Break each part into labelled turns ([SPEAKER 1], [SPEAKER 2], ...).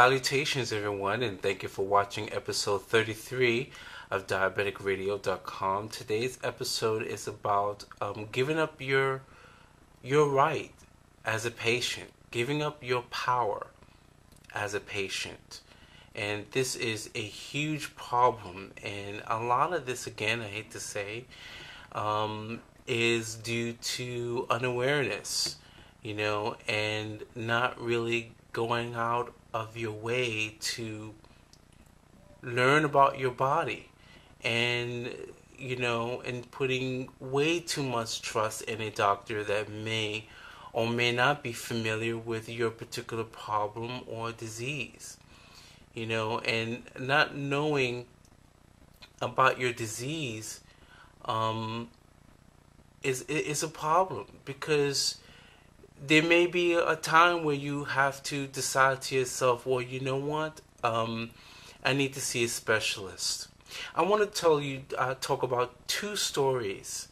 [SPEAKER 1] Salutations, everyone, and thank you for watching episode 33 of DiabeticRadio.com. Today's episode is about giving up your right as a patient, giving up your power as a patient. And this is a huge problem, and a lot of this, again, I hate to say, is due to unawareness, and not really going out of your way to learn about your body, and and putting way too much trust in a doctor that may or may not be familiar with your particular problem or disease, and not knowing about your disease is a problem, because there may be a time where you have to decide to yourself, well, you know what, I need to see a specialist. I want to talk about two stories,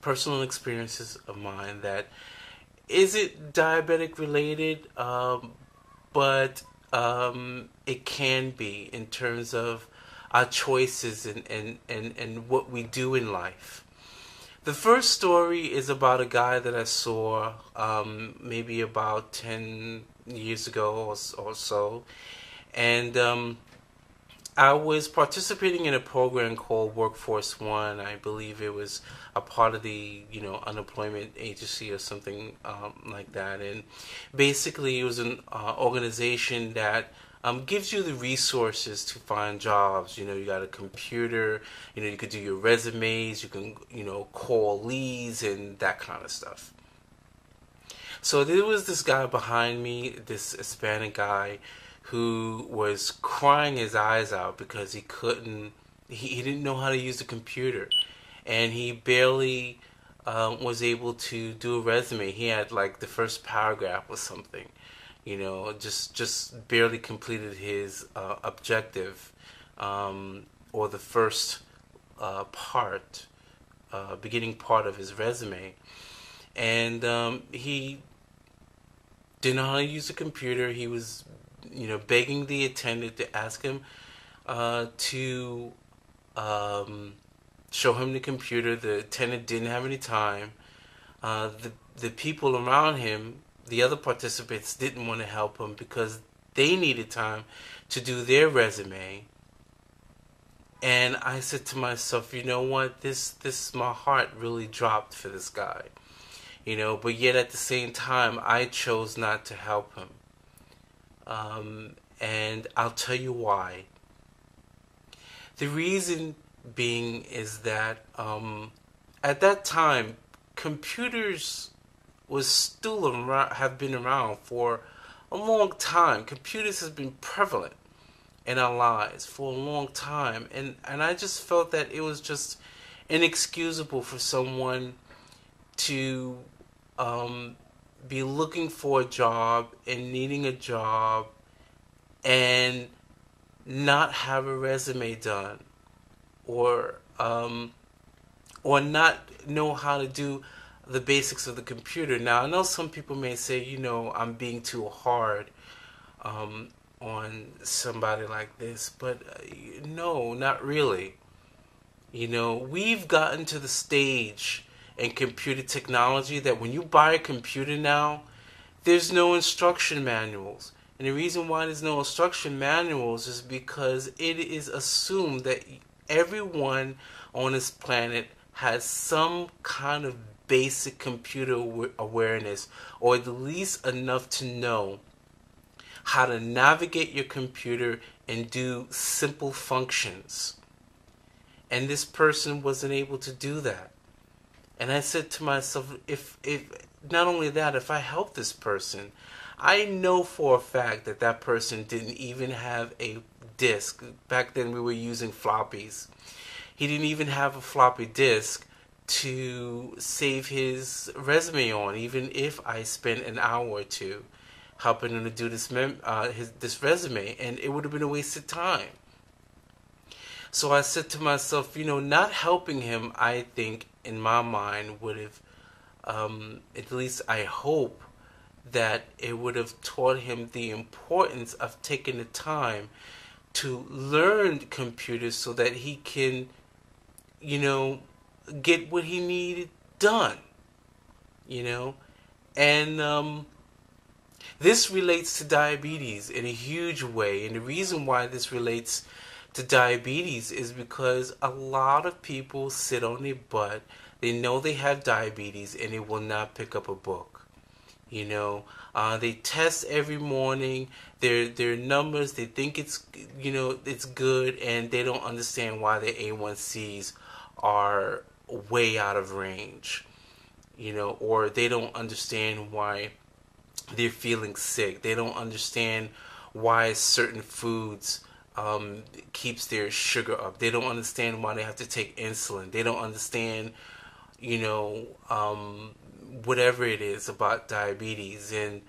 [SPEAKER 1] personal experiences of mine that isn't diabetic related, but it can be, in terms of our choices and what we do in life. The first story is about a guy that I saw maybe about 10 years ago or so. And I was participating in a program called Workforce One. I believe it was a part of the unemployment agency or something like that. And basically it was an organization that gives you the resources to find jobs. You got a computer, you could do your resumes, you can, call leads and that kind of stuff. So there was this guy behind me, this Hispanic guy, who was crying his eyes out because he didn't know how to use the computer. And he barely was able to do a resume. He had like the first paragraph or something. Just barely completed his objective, or the first beginning part of his resume. And he didn't know how to use a computer. He was, begging the attendant to ask him to show him the computer. The attendant didn't have any time. The people around him, the other participants, didn't want to help him because they needed time to do their resume. And I said to myself, you know what, my heart really dropped for this guy. But yet at the same time, I chose not to help him. And I'll tell you why. The reason being is that at that time, computers was still around, have been around for a long time. Computers has been prevalent in our lives for a long time, and I just felt that it was just inexcusable for someone to be looking for a job and needing a job and not have a resume done, or not know how to do the basics of the computer. Now, I know some people may say, I'm being too hard on somebody like this, but no, not really. We've gotten to the stage in computer technology that when you buy a computer now, there's no instruction manuals. And the reason why there's no instruction manuals is because it is assumed that everyone on this planet has some kind of basic computer awareness, or at least enough to know how to navigate your computer and do simple functions. And this person wasn't able to do that. And I said to myself, if not only that, if I help this person, I know for a fact that that person didn't even have a disk. Back then we were using floppies. He didn't even have a floppy disk to save his resume on, even if I spent an hour or two helping him to do this resume, and it would have been a waste of time. So I said to myself, not helping him, I think, in my mind, would have, at least I hope, that it would have taught him the importance of taking the time to learn computers so that he can, you know, get what he needed done, you know. And this relates to diabetes in a huge way. And the reason why this relates to diabetes is because a lot of people sit on their butt. They know they have diabetes and they will not pick up a book. You know, they test every morning. Their numbers. They think it's, you know, it's good, and they don't understand why their A1Cs are way out of range. You know, or they don't understand why they're feeling sick. They don't understand why certain foods keeps their sugar up. They don't understand why they have to take insulin. They don't understand, you know, whatever it is about diabetes. And,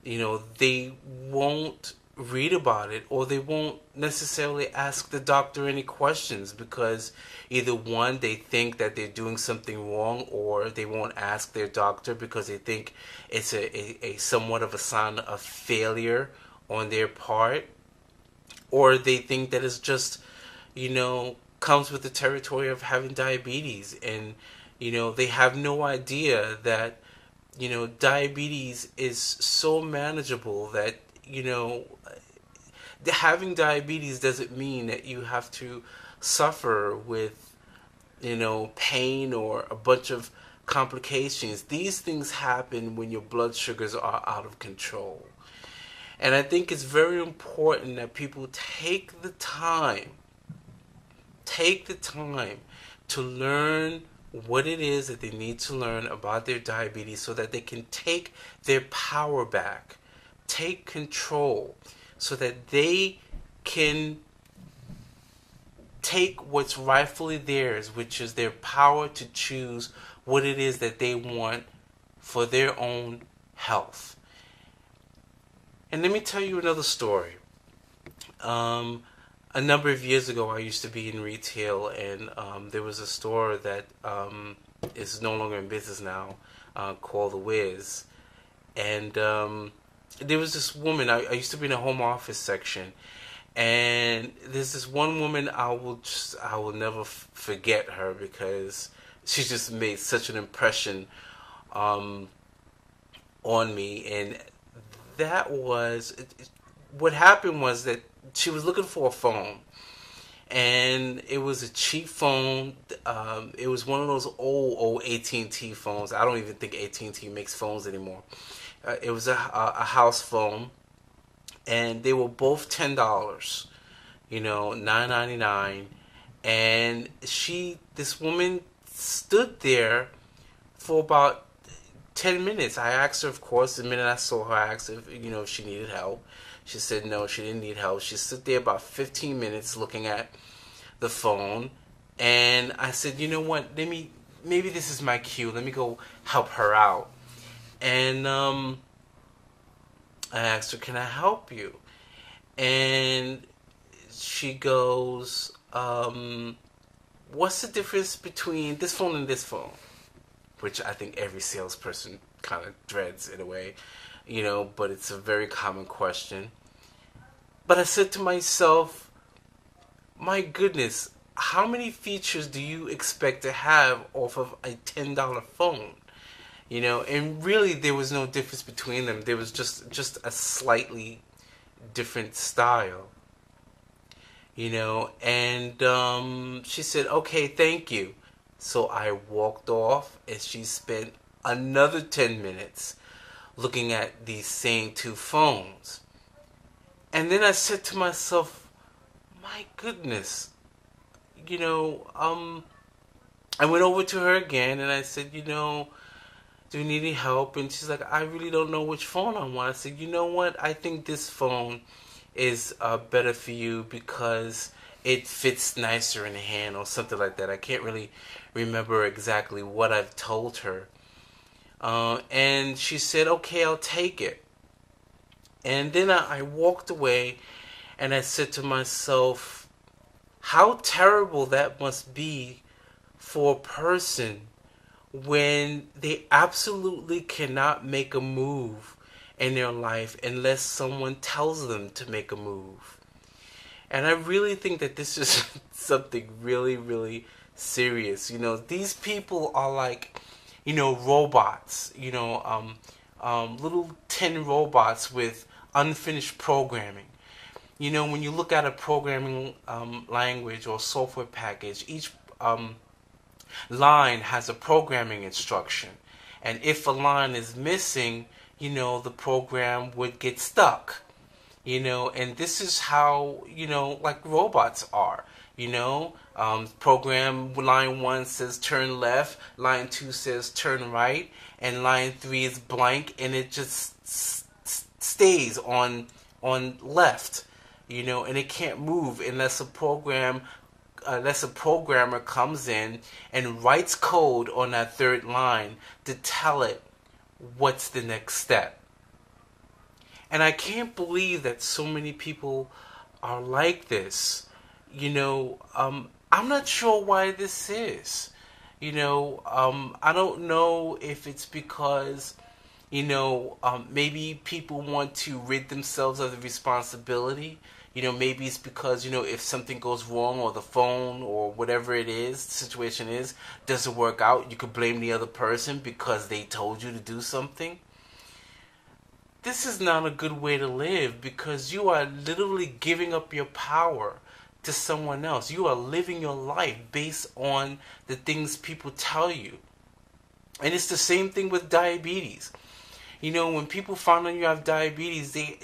[SPEAKER 1] you know, they won't read about it, or they won't necessarily ask the doctor any questions, because either one, they think that they're doing something wrong, or they won't ask their doctor because they think it's a somewhat of a sign of failure on their part, or they think that it's just, you know, comes with the territory of having diabetes. And, you know, they have no idea that, you know, diabetes is so manageable that, you know, having diabetes doesn't mean that you have to suffer with, you know, pain or a bunch of complications. These things happen when your blood sugars are out of control. And I think it's very important that people take the time to learn what it is that they need to learn about their diabetes, so that they can take their power back, take control, so that they can take what's rightfully theirs, which is their power to choose what it is that they want for their own health. And let me tell you another story. A number of years ago, I used to be in retail, and there was a store that is no longer in business now, called The Wiz. And there was this woman. I used to be in the home office section, and there's this one woman. I will never forget her, because she just made such an impression on me. And that was what happened was that she was looking for a phone, and it was a cheap phone. It was one of those old AT&T phones. I don't even think AT&T makes phones anymore. It was a house phone, and they were both $10, you know, $9.99. And this woman stood there for about 10 minutes. I asked her, of course, the minute I saw her, I asked her, you know, if she needed help. She said no, she didn't need help. She stood there about 15 minutes looking at the phone, and I said, you know what, maybe this is my cue. Let me go help her out. And I asked her, can I help you? And she goes, what's the difference between this phone and this phone? Which I think every salesperson kind of dreads in a way, you know, but it's a very common question. But I said to myself, my goodness, how many features do you expect to have off of a $10 phone? You know, and really there was no difference between them. There was just a slightly different style, you know. And she said, okay, thank you. So I walked off, and she spent another 10 minutes looking at these same two phones. And then I said to myself, my goodness, you know, I went over to her again, and I said, you know, do you need any help? And she's like, I really don't know which phone I want. I said, you know what, I think this phone is better for you because it fits nicer in the hand, or something like that. I can't really remember exactly what I've told her. And she said, okay, I'll take it. And then I walked away, and I said to myself, how terrible that must be for a person when they absolutely cannot make a move in their life unless someone tells them to make a move. And I really think that this is something really, really serious. These people are like, robots, little tin robots with unfinished programming. When you look at a programming language or software package, each line has a programming instruction. And if a line is missing, the program would get stuck. And this is how, like robots are. Program line 1 says turn left, line 2 says turn right, and line 3 is blank, and it just stays on left, and it can't move unless a programmer comes in and writes code on that third line to tell it what's the next step. And I can't believe that so many people are like this. I'm not sure why this is. I don't know if it's because, maybe people want to rid themselves of the responsibility. Maybe it's because, if something goes wrong or the phone or whatever it is, the situation is, doesn't work out, you could blame the other person because they told you to do something. This is not a good way to live because you are literally giving up your power to someone else. You are living your life based on the things people tell you. And it's the same thing with diabetes. When people find out you have diabetes, they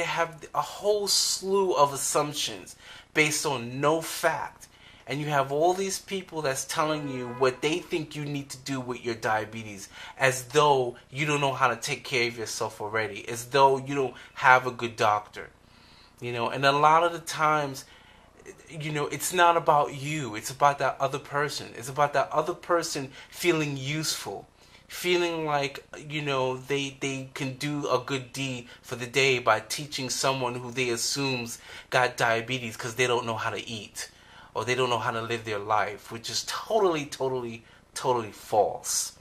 [SPEAKER 1] have a whole slew of assumptions based on no fact. And you have all these people that's telling you what they think you need to do with your diabetes, as though you don't know how to take care of yourself already, as though you don't have a good doctor. And a lot of the times, it's not about you. It's about that other person. It's about that other person feeling useful, feeling like, they can do a good deed for the day by teaching someone who they assumes got diabetes because they don't know how to eat or they don't know how to live their life, which is totally, totally, totally false.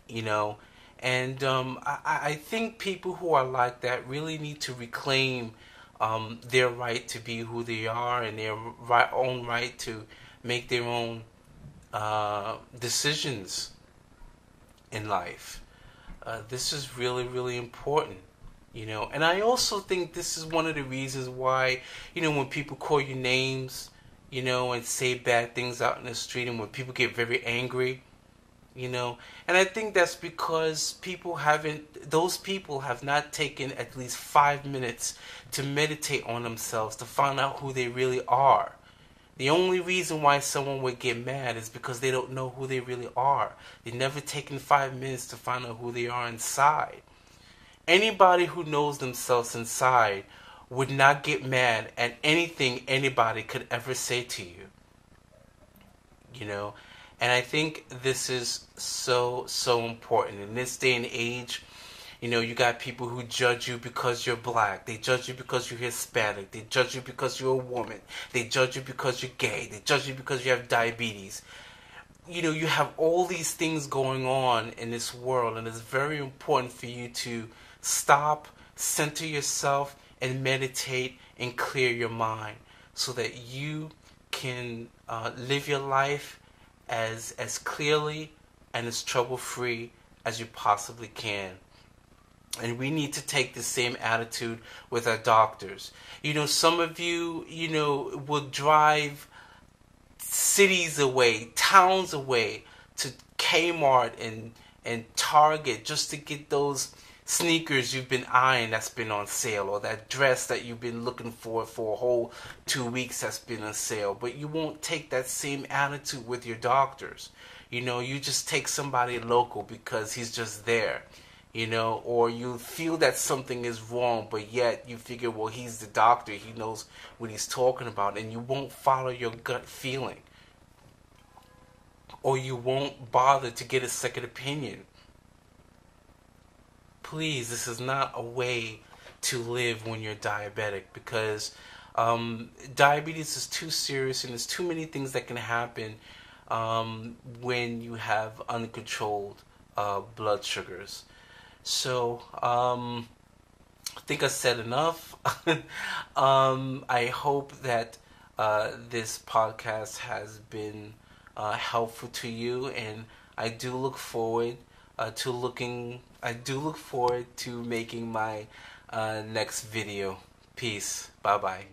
[SPEAKER 1] And I think people who are like that really need to reclaim their right to be who they are and their own right to make their own decisions in life. This is really, really important, And I also think this is one of the reasons why, when people call you names, and say bad things out in the street, and when people get very angry, and I think that's because those people have not taken at least 5 minutes to meditate on themselves, to find out who they really are. The only reason why someone would get mad is because they don't know who they really are. They've never taken 5 minutes to find out who they are inside. Anybody who knows themselves inside would not get mad at anything anybody could ever say to you. And I think this is so, so important. In this day and age, you got people who judge you because you're black. They judge you because you're Hispanic. They judge you because you're a woman. They judge you because you're gay. They judge you because you have diabetes. You have all these things going on in this world, and it's very important for you to stop, center yourself, and meditate and clear your mind so that you can live your life as clearly and as trouble-free as you possibly can. And we need to take the same attitude with our doctors. Some of you, will drive cities away, towns away to Kmart and Target just to get those sneakers you've been eyeing that's been on sale, or that dress that you've been looking for a whole 2 weeks that's been on sale. But you won't take that same attitude with your doctors. You just take somebody local because he's just there. Or you feel that something is wrong, but yet you figure, well, he's the doctor, he knows what he's talking about, and you won't follow your gut feeling. Or you won't bother to get a second opinion. Please, this is not a way to live when you're diabetic, because diabetes is too serious, and there's too many things that can happen when you have uncontrolled blood sugars. So, I think I said enough. I hope that this podcast has been helpful to you, and I do look forward I do look forward to making my next video. Peace. Bye bye.